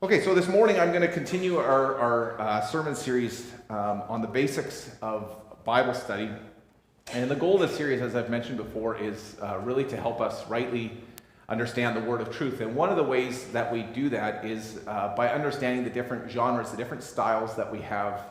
Okay, so this morning I'm going to continue our sermon series on the basics of Bible study. And the goal of this series, as I've mentioned before, is really to help us rightly understand the word of truth. And one of the ways that we do that is by understanding the different genres, the different styles that we have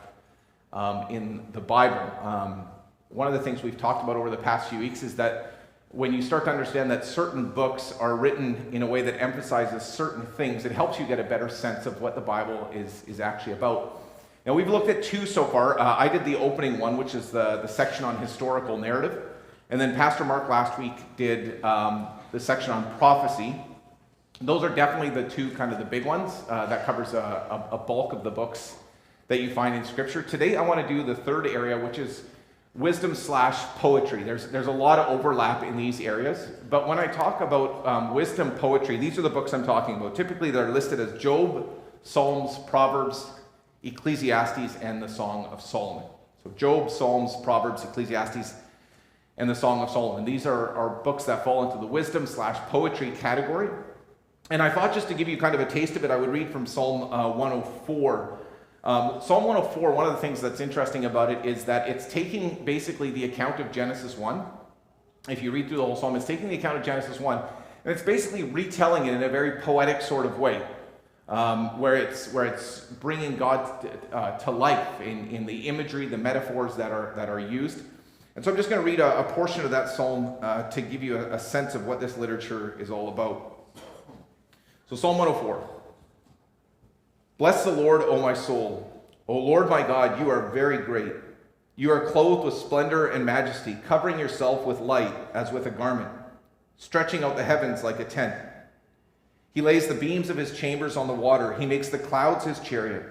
in the Bible. One of the things we've talked about over the past few weeks is that when you start to understand that certain books are written in a way that emphasizes certain things, it helps you get a better sense of what the Bible is actually about. Now, we've looked at two so far. I did the opening one, which is the section on historical narrative. And then Pastor Mark last week did the section on prophecy. Those are definitely the two kind of the big ones. That covers a bulk of the books that you find in Scripture. Today, I want to do the third area, which is wisdom/poetry. There's a lot of overlap in these areas, but when I talk about wisdom poetry, these are the books I'm talking about. Typically they're listed as Job, Psalms, Proverbs, Ecclesiastes, and the Song of Solomon. So Job, Psalms, Proverbs, Ecclesiastes, and the Song of Solomon. These are books that fall into the wisdom/poetry category. And I thought just to give you kind of a taste of it, I would read from Psalm 104. Psalm 104, one of the things that's interesting about it is that it's taking basically the account of Genesis 1. If you read through the whole psalm, it's taking the account of Genesis 1, and it's basically retelling it in a very poetic sort of way, where it's bringing God to life in the imagery, the metaphors that are used. And so I'm just going to read a portion of that psalm to give you a sense of what this literature is all about. So Psalm 104. Bless the Lord, O my soul. O Lord my God, you are very great. You are clothed with splendor and majesty, covering yourself with light as with a garment, stretching out the heavens like a tent. He lays the beams of his chambers on the water. He makes the clouds his chariot.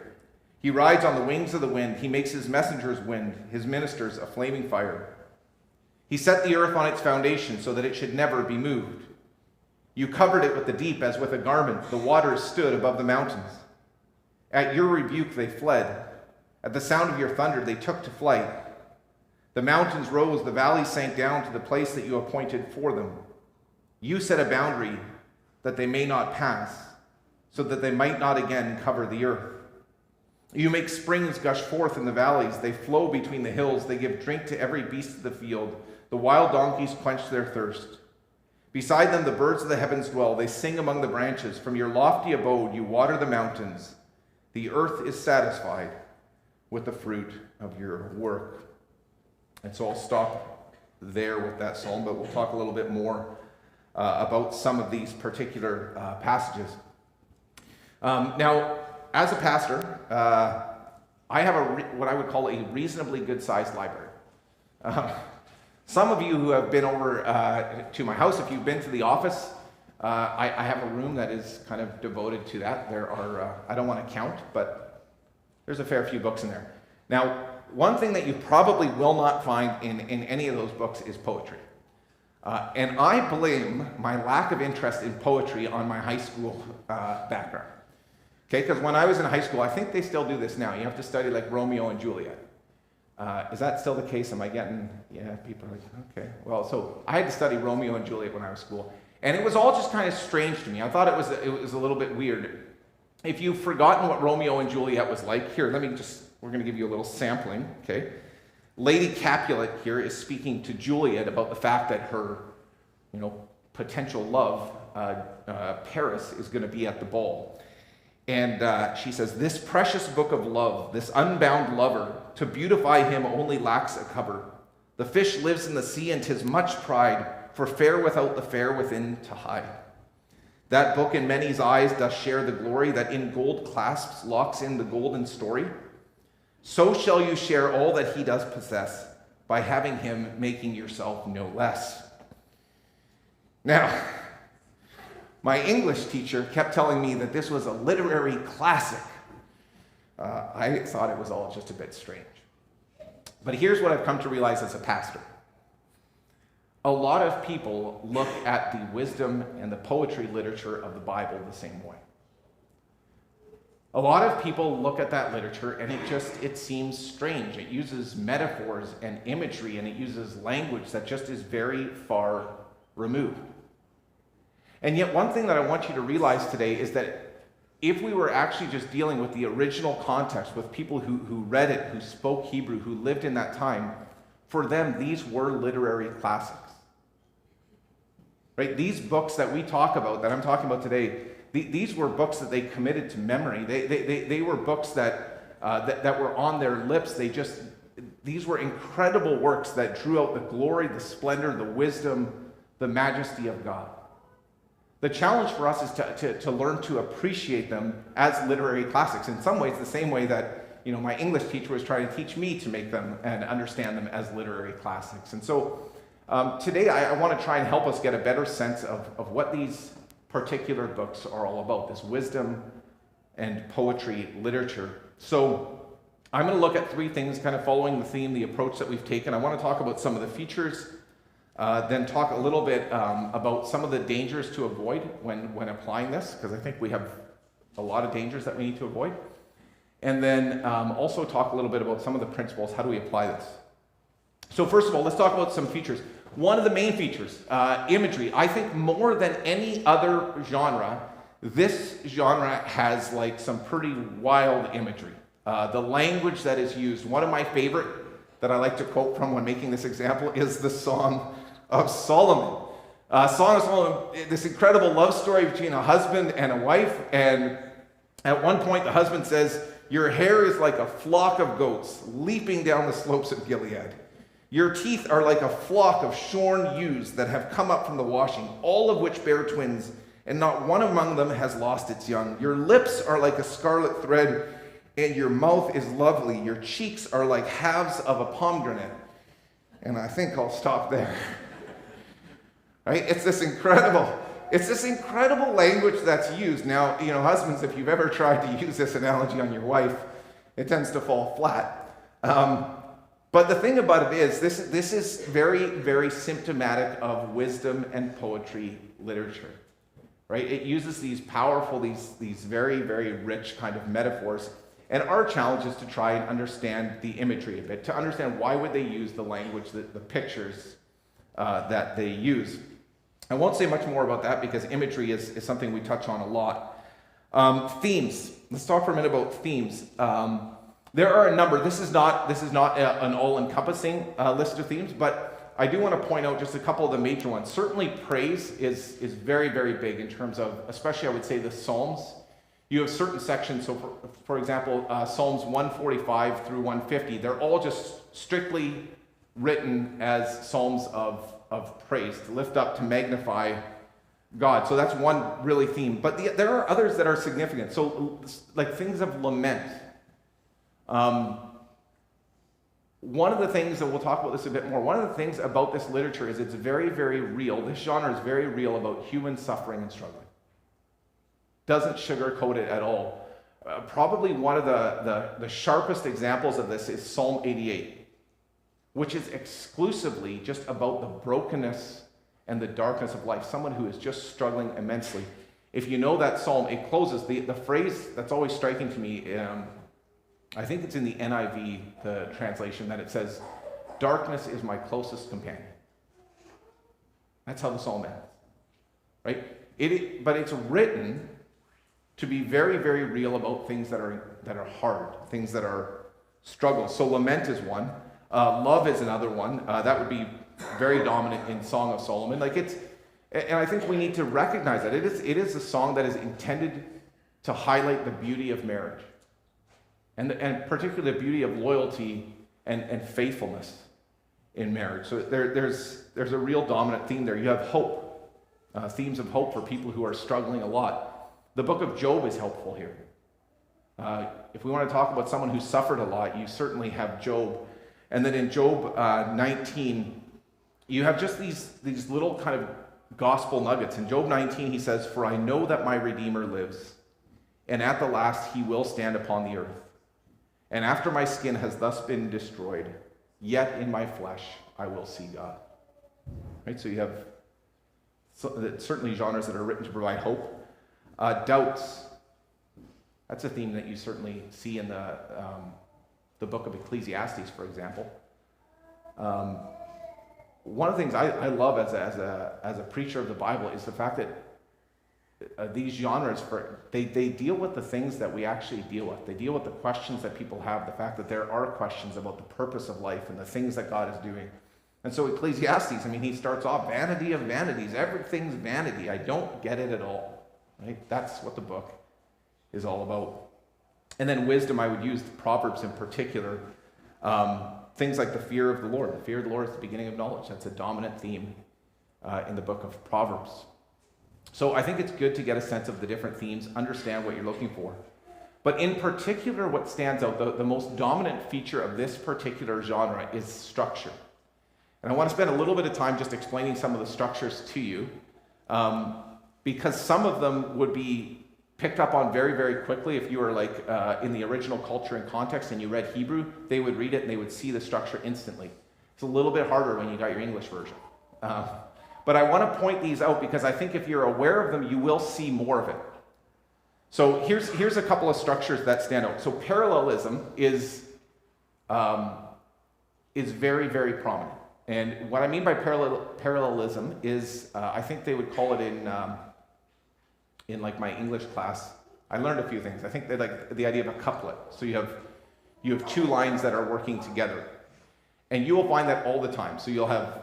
He rides on the wings of the wind. He makes his messengers wind, his ministers a flaming fire. He set the earth on its foundation so that it should never be moved. You covered it with the deep as with a garment. The waters stood above the mountains. At your rebuke they fled. At the sound of your thunder they took to flight. The mountains rose, the valleys sank down to the place that you appointed for them. You set a boundary that they may not pass, so that they might not again cover the earth. You make springs gush forth in the valleys. They flow between the hills. They give drink to every beast of the field. The wild donkeys quench their thirst. Beside them the birds of the heavens dwell. They sing among the branches. From your lofty abode you water the mountains. The earth is satisfied with the fruit of your work. And so I'll stop there with that psalm, but we'll talk a little bit more about some of these particular passages. Now, as a pastor, I have what I would call a reasonably good-sized library. Some of you who have been over to my house, if you've been to the office, I have a room that is kind of devoted to that. There are, I don't want to count, but there's a fair few books in there. Now, one thing that you probably will not find in any of those books is poetry. And I blame my lack of interest in poetry on my high school background. Okay, because when I was in high school, I think they still do this now. You have to study like Romeo and Juliet. Is that still the case? Am I getting, yeah, people are like, okay. Well, so I had to study Romeo and Juliet when I was in school. And it was all just kind of strange to me. I thought it was a little bit weird. If you've forgotten what Romeo and Juliet was like, here, we're going to give you a little sampling, okay? Lady Capulet here is speaking to Juliet about the fact that her, potential love, Paris, is going to be at the ball. And she says, this precious book of love, this unbound lover, to beautify him only lacks a cover. The fish lives in the sea and 'tis much pride, for fair without the fair within to hide. That book in many's eyes doth share the glory that in gold clasps locks in the golden story. So shall you share all that he does possess, by having him making yourself no less. Now, my English teacher kept telling me that this was a literary classic. I thought it was all just a bit strange. But here's what I've come to realize as a pastor. A lot of people look at the wisdom and the poetry literature of the Bible the same way. A lot of people look at that literature and it seems strange. It uses metaphors and imagery and it uses language that just is very far removed. And yet one thing that I want you to realize today is that if we were actually just dealing with the original context, with people who read it, who spoke Hebrew, who lived in that time, for them, these were literary classics. Right? These books that we talk about, that I'm talking about today, these were books that they committed to memory. They were books that were on their lips. These were incredible works that drew out the glory, the splendor, the wisdom, the majesty of God. The challenge for us is to learn to appreciate them as literary classics. In some ways, the same way that my English teacher was trying to teach me to make them and understand them as literary classics. And so today I want to try and help us get a better sense of what these particular books are all about, this wisdom and poetry literature. So I'm going to look at three things, kind of following the theme, the approach that we've taken. I want to talk about some of the features, then talk a little bit about some of the dangers to avoid when applying this, because I think we have a lot of dangers that we need to avoid. And then also talk a little bit about some of the principles. How do we apply this? So first of all, let's talk about some features. One of the main features, imagery. I think more than any other genre, this genre has like some pretty wild imagery. The language that is used, one of my favorite that I like to quote from when making this example is the Song of Solomon. Song of Solomon, this incredible love story between a husband and a wife, and at one point the husband says, "Your hair is like a flock of goats leaping down the slopes of Gilead. Your teeth are like a flock of shorn ewes that have come up from the washing, all of which bear twins, and not one among them has lost its young. Your lips are like a scarlet thread, and your mouth is lovely. Your cheeks are like halves of a pomegranate." And I think I'll stop there. Right? It's this incredible language that's used. Now, husbands, if you've ever tried to use this analogy on your wife, it tends to fall flat. But the thing about it is, this is very, very symptomatic of wisdom and poetry literature. Right? It uses these powerful, these very, very rich kind of metaphors. And our challenge is to try and understand the imagery of it, to understand why would they use the language, the pictures that they use. I won't say much more about that because imagery is something we touch on a lot. Themes. Let's talk for a minute about themes. There are a number. This is not an all-encompassing list of themes, but I do want to point out just a couple of the major ones. Certainly praise is very, very big in terms of, especially I would say the Psalms. You have certain sections, so for example, Psalms 145 through 150, they're all just strictly written as psalms of praise, to lift up, to magnify God. So that's one really theme. But there are others that are significant. So like things of lament. One of the things, and we'll talk about this a bit more, one of the things about this literature is it's very, very real. This genre is very real about human suffering and struggling. Doesn't sugarcoat it at all. Probably one of the sharpest examples of this is Psalm 88, which is exclusively just about the brokenness and the darkness of life. Someone who is just struggling immensely. If you know that psalm, it closes, the phrase that's always striking to me, I think it's in the NIV, the translation, that it says, "Darkness is my closest companion." That's how the psalm ends, right? But it's written to be very, very real about things that are hard, things that are struggles. So lament is one. Love is another one. That would be very dominant in Song of Solomon. And I think we need to recognize that it is a song that is intended to highlight the beauty of marriage, and particularly the beauty of loyalty and faithfulness in marriage. So there's a real dominant theme there. You have hope, themes of hope for people who are struggling a lot. The book of Job is helpful here. If we want to talk about someone who suffered a lot, you certainly have Job. And then in Job 19, you have just these little kind of gospel nuggets. In Job 19, he says, "For I know that my Redeemer lives, and at the last he will stand upon the earth. And after my skin has thus been destroyed, yet in my flesh I will see God." Right? So you have certainly genres that are written to provide hope. Doubts. That's a theme that you certainly see in the book of Ecclesiastes, for example. One of the things I love as a preacher of the Bible is the fact that these genres, they deal with the things that we actually deal with. They deal with the questions that people have, the fact that there are questions about the purpose of life and the things that God is doing. And so Ecclesiastes, he starts off, vanity of vanities, everything's vanity. I don't get it at all, right? That's what the book is all about. And then wisdom, I would use the Proverbs in particular. Things like the fear of the Lord. The fear of the Lord is the beginning of knowledge. That's a dominant theme in the book of Proverbs. So I think it's good to get a sense of the different themes, understand what you're looking for. But in particular, what stands out, the most dominant feature of this particular genre is structure. And I want to spend a little bit of time just explaining some of the structures to you, because some of them would be picked up on very, very quickly. If you were in the original culture and context and you read Hebrew, they would read it and they would see the structure instantly. It's a little bit harder when you got your English version. But I want to point these out because I think if you're aware of them, you will see more of it. So here's a couple of structures that stand out. So parallelism is very, very prominent. And what I mean by parallelism is, I think they would call it in my English class, I learned a few things. I think they like the idea of a couplet. So you have two lines that are working together. And you will find that all the time. So you'll have,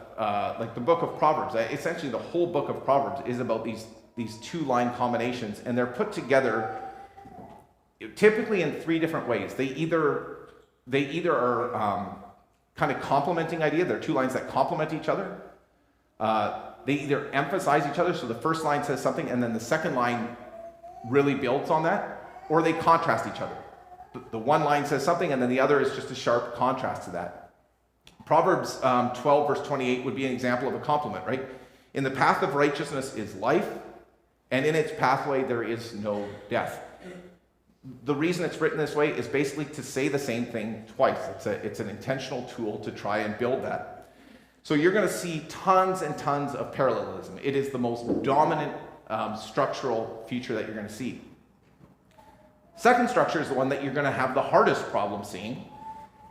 the book of Proverbs. Essentially, the whole book of Proverbs is about these two-line combinations. And they're put together typically in three different ways. They either are kind of complementing idea. They're two lines that complement each other. They either emphasize each other. So the first line says something, and then the second line really builds on that. Or they contrast each other. The one line says something, and then the other is just a sharp contrast to that. Proverbs 12, verse 28 would be an example of a complement, right? In the path of righteousness is life, and in its pathway there is no death. The reason it's written this way is basically to say the same thing twice. It's an intentional tool to try and build that. So you're going to see tons and tons of parallelism. It is the most dominant structural feature that you're going to see. Second structure is the one that you're going to have the hardest problem seeing.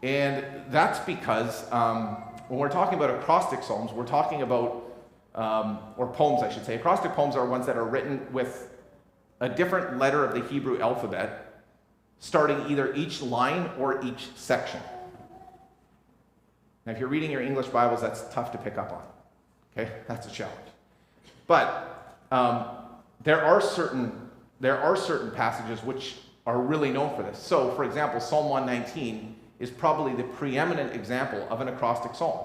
And that's because when we're talking about acrostic psalms, we're talking about, or poems I should say, acrostic poems are ones that are written with a different letter of the Hebrew alphabet, starting either each line or each section. Now if you're reading your English Bibles, that's tough to pick up on. Okay, that's a challenge. But there are certain passages which are really known for this. So for example, Psalm 119 is probably the preeminent example of an acrostic psalm,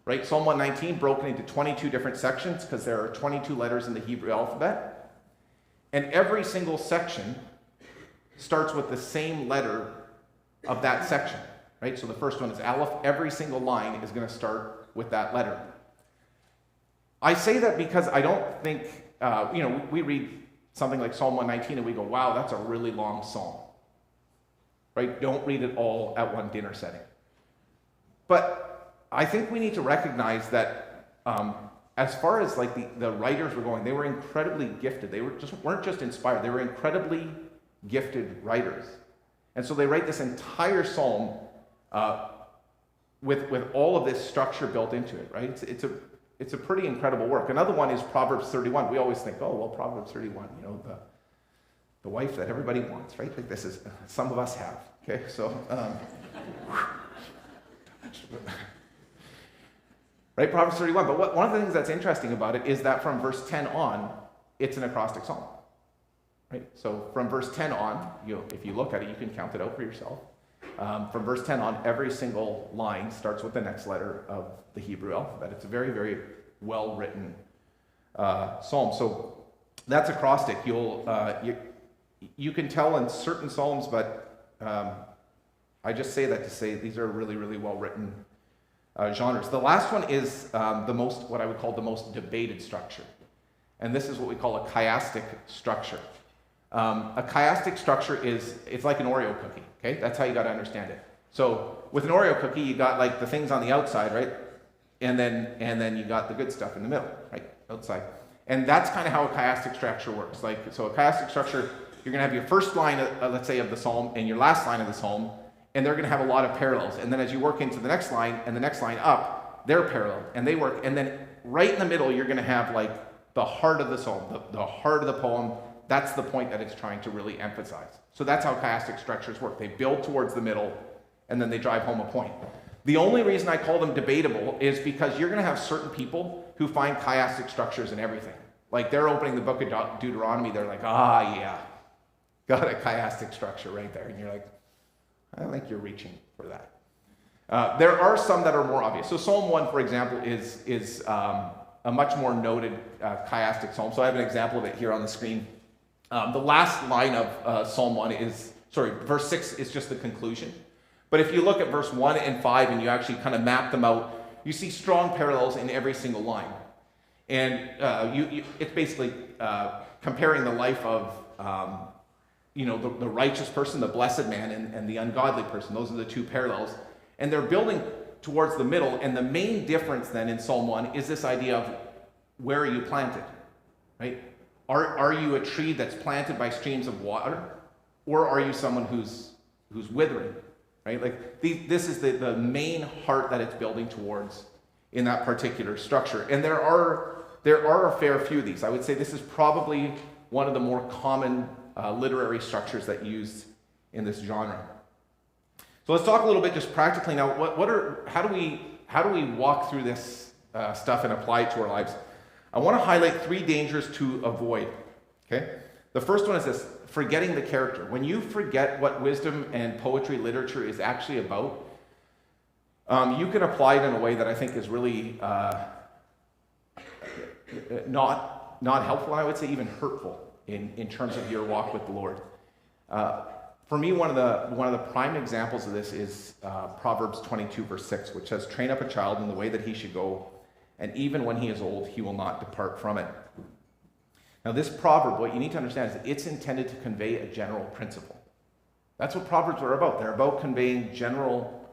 right? Psalm 119 broken into 22 different sections because there are 22 letters in the Hebrew alphabet. And every single section starts with the same letter of that section, right? So the first one is Aleph. Every single line is going to start with that letter. I say that because I don't think, we read something like Psalm 119 and we go, wow, that's a really long psalm. Right? Don't read it all at one dinner setting. But I think we need to recognize that as far as the writers were going, they were incredibly gifted. They weren't just inspired. They were incredibly gifted writers. And so they write this entire psalm with all of this structure built into it, right? It's a pretty incredible work. Another one is Proverbs 31. We always think, oh, well, Proverbs 31, the wife that everybody wants, right? Like this is, some of us have, okay? So, right, Proverbs 31. But one of the things that's interesting about it is that from verse 10 on, it's an acrostic psalm, right? So from verse 10 on, if you look at it, you can count it out for yourself. From verse 10 on, every single line starts with the next letter of the Hebrew alphabet. It's a very, very well-written psalm. So that's acrostic. You can tell in certain psalms, but I just say that to say these are really, really well-written genres. The last one is what I would call the most debated structure. And this is what we call a chiastic structure. A chiastic structure it's like an Oreo cookie, okay? That's how you got to understand it. So with an Oreo cookie, you got the things on the outside, right? And then you got the good stuff in the middle, right? Outside. And that's kind of how a chiastic structure works. So a chiastic structure, you're going to have your first line, let's say, of the psalm and your last line of the psalm, and they're going to have a lot of parallels. And then as you work into the next line and the next line up, they're parallel, and they work. And then right in the middle, you're going to have the heart of the psalm, the heart of the poem. That's the point that it's trying to really emphasize. So that's how chiastic structures work. They build towards the middle, and then they drive home a point. The only reason I call them debatable is because you're going to have certain people who find chiastic structures in everything. Like they're opening the book of Deuteronomy, they're like, yeah, got a chiastic structure right there. And you're like, I don't think you're reaching for that. There are some that are more obvious. So Psalm 1, for example, is a much more noted chiastic psalm. So I have an example of it here on the screen. The last line of Psalm 1 verse 6 is just the conclusion. But if you look at verse 1 and 5 and you actually kind of map them out, you see strong parallels in every single line. And it's basically comparing the life of the righteous person, the blessed man, and the ungodly person. Those are the two parallels. And they're building towards the middle. And the main difference then in Psalm 1 is this idea of where are you planted, right? Are you a tree that's planted by streams of water? Or are you someone who's withering, right? Like this is the main heart that it's building towards in that particular structure. And there are a fair few of these. I would say this is probably one of the more common literary structures that used in this genre. So let's talk a little bit just practically now. How do we walk through this stuff and apply it to our lives? I want to highlight 3 dangers to avoid. Okay, the first one is this: forgetting the character. When you forget what wisdom and poetry literature is actually about, you can apply it in a way that I think is really not helpful, and I would say even hurtful in terms of your walk with the Lord. For me, one of the prime examples of this is Proverbs 22, verse 6, which says, "Train up a child in the way that he should go, and even when he is old, he will not depart from it." Now, this proverb, what you need to understand is that it's intended to convey a general principle. That's what Proverbs are about. They're about conveying general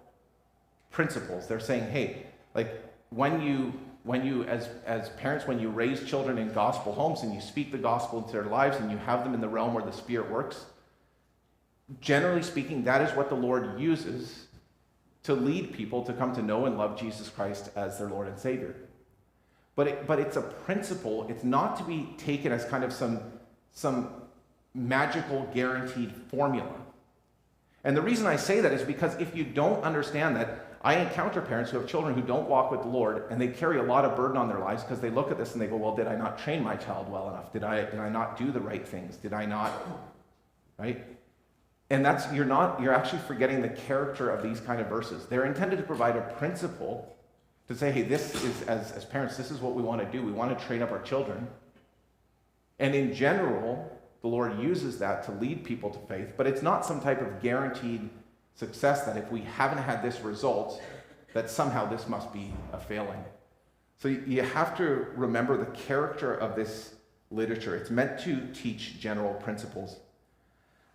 principles. They're saying, hey, like when you as parents, when you raise children in gospel homes and you speak the gospel into their lives and you have them in the realm where the Spirit works, generally speaking, that is what the Lord uses to lead people to come to know and love Jesus Christ as their Lord and Savior. But it's a principle. It's not to be taken as kind of some magical guaranteed formula. And the reason I say that is because if you don't understand that, I encounter parents who have children who don't walk with the Lord, and they carry a lot of burden on their lives because they look at this and they go, well, did I not train my child well enough? Did I not do the right things? Did I not, right? And you're actually forgetting the character of these kind of verses. They're intended to provide a principle to say, hey, this is, as parents, this is what we want to do. We want to train up our children. And in general, the Lord uses that to lead people to faith, but it's not some type of guaranteed success that if we haven't had this result, that somehow this must be a failing. So you have to remember the character of this literature. It's meant to teach general principles.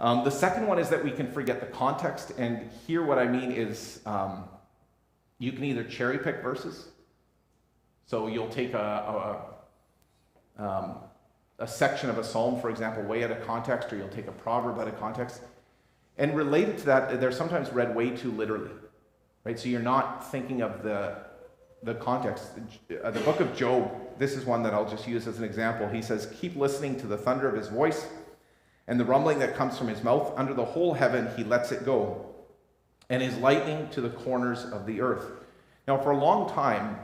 The second one is that we can forget the context, and here what I mean is you can either cherry pick verses. So you'll take a section of a psalm, for example, way out of context, or you'll take a proverb out of context. And related to that, they're sometimes read way too literally, right? So you're not thinking of the context. The book of Job, this is one that I'll just use as an example. He says, "Keep listening to the thunder of his voice and the rumbling that comes from his mouth. Under the whole heaven he lets it go, and his lightning to the corners of the earth." Now, for a long time,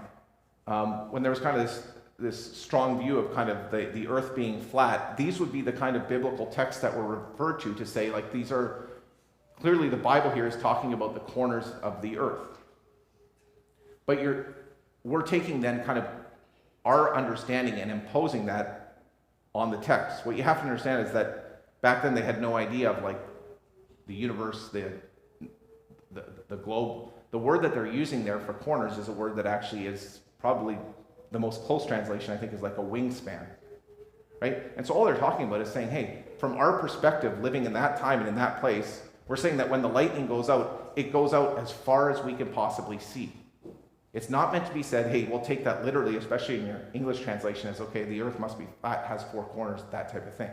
when there was kind of this strong view of kind of the earth being flat, these would be the kind of biblical texts that were referred to say, like, these are clearly the Bible here is talking about the corners of the earth. But we're taking then kind of our understanding and imposing that on the text. What you have to understand is that back then they had no idea of like the universe, the globe. The word that they're using there for corners is a word that actually is probably the most close translation, I think, is like a wingspan, right? And so all they're talking about is saying, hey, from our perspective, living in that time and in that place, we're saying that when the lightning goes out, it goes out as far as we can possibly see. It's not meant to be said, hey, we'll take that literally, especially in your English translation, as, okay, the earth must be flat, has 4 corners, that type of thing.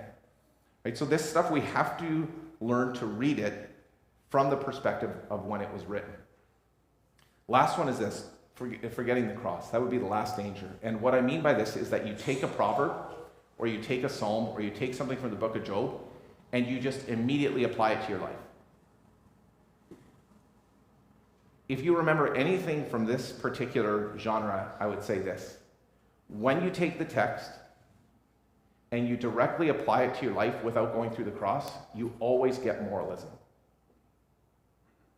Right? So this stuff, we have to learn to read it from the perspective of when it was written. Last one is this: forgetting the cross. That would be the last danger. And what I mean by this is that you take a proverb, or you take a psalm, or you take something from the book of Job, and you just immediately apply it to your life. If you remember anything from this particular genre, I would say this. When you take the text and you directly apply it to your life without going through the cross, you always get moralism.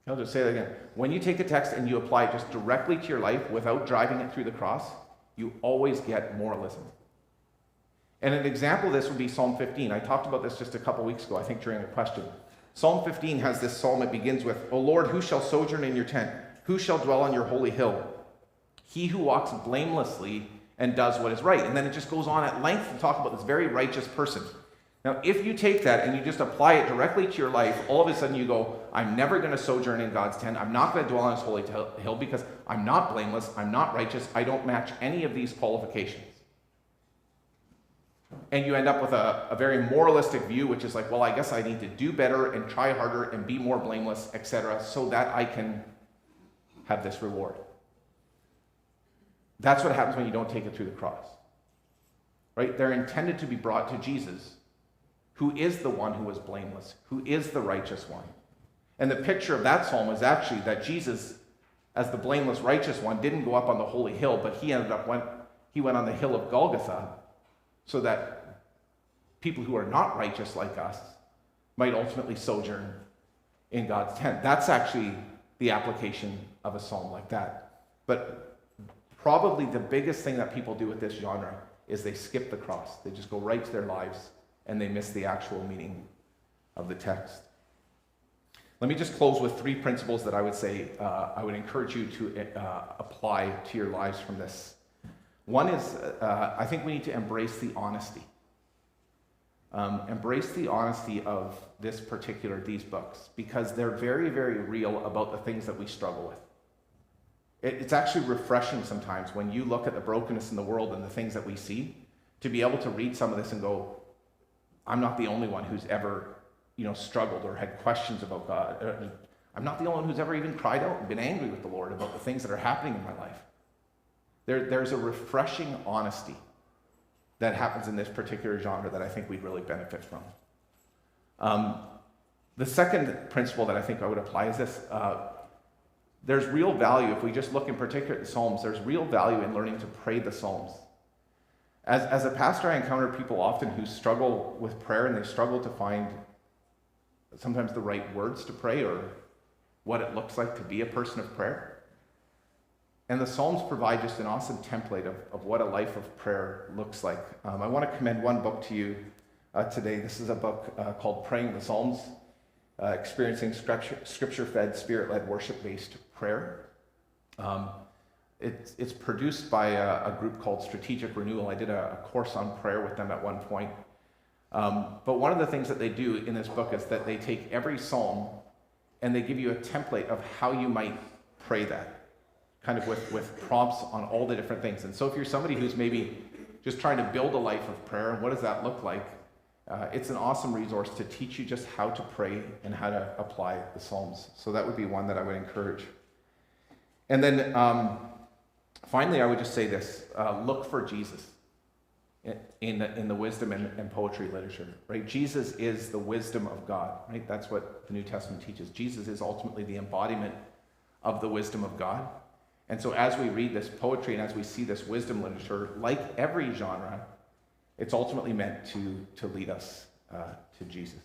I'll just say that again. When you take the text and you apply it just directly to your life without driving it through the cross, you always get moralism. And an example of this would be Psalm 15. I talked about this just a couple weeks ago, I think during a question. Psalm 15 has this psalm. It begins with, O Lord, who shall sojourn in your tent? Who shall dwell on your holy hill? He who walks blamelessly and does what is right. And then it just goes on at length to talk about this very righteous person. Now, if you take that and you just apply it directly to your life, all of a sudden you go, I'm never going to sojourn in God's tent. I'm not going to dwell on his holy hill because I'm not blameless. I'm not righteous. I don't match any of these qualifications. And you end up with a very moralistic view, which is like, well, I guess I need to do better and try harder and be more blameless, etc., so that I can have this reward. That's what happens when you don't take it through the cross. Right? They're intended to be brought to Jesus, who is the one who was blameless, who is the righteous one. And the picture of that psalm is actually that Jesus, as the blameless righteous one, didn't go up on the holy hill, but he went on the hill of Golgotha, so that people who are not righteous like us might ultimately sojourn in God's tent. That's actually the application of a psalm like that. But probably the biggest thing that people do with this genre is they skip the cross. They just go right to their lives and they miss the actual meaning of the text. Let me just close with 3 principles that I would say I would encourage you to apply to your lives from this. One is, I think we need to embrace the honesty. Embrace the honesty of these books, because they're very, very real about the things that we struggle with. It's actually refreshing sometimes when you look at the brokenness in the world and the things that we see, to be able to read some of this and go, I'm not the only one who's ever, struggled or had questions about God. I'm not the only one who's ever even cried out and been angry with the Lord about the things that are happening in my life. There's a refreshing honesty that happens in this particular genre that I think we'd really benefit from. The second principle that I think I would apply is this. There's real value, if we just look in particular at the Psalms, there's real value in learning to pray the Psalms. As a pastor, I encounter people often who struggle with prayer, and they struggle to find sometimes the right words to pray or what it looks like to be a person of prayer. And the Psalms provide just an awesome template of what a life of prayer looks like. I want to commend one book to you today. This is a book called Praying the Psalms, Experiencing Scripture-Fed, Spirit-Led, Worship-Based Prayer. It's produced by a group called Strategic Renewal. I did a course on prayer with them at one point. But one of the things that they do in this book is that they take every psalm and they give you a template of how you might pray that, kind of with prompts on all the different things. And so if you're somebody who's maybe just trying to build a life of prayer, and what does that look like? It's an awesome resource to teach you just how to pray and how to apply the Psalms. So that would be one that I would encourage. And then finally, I would just say this. Look for Jesus in the wisdom and poetry literature, right? Jesus is the wisdom of God, right? That's what the New Testament teaches. Jesus is ultimately the embodiment of the wisdom of God. And so as we read this poetry and as we see this wisdom literature, like every genre, it's ultimately meant to lead us to Jesus.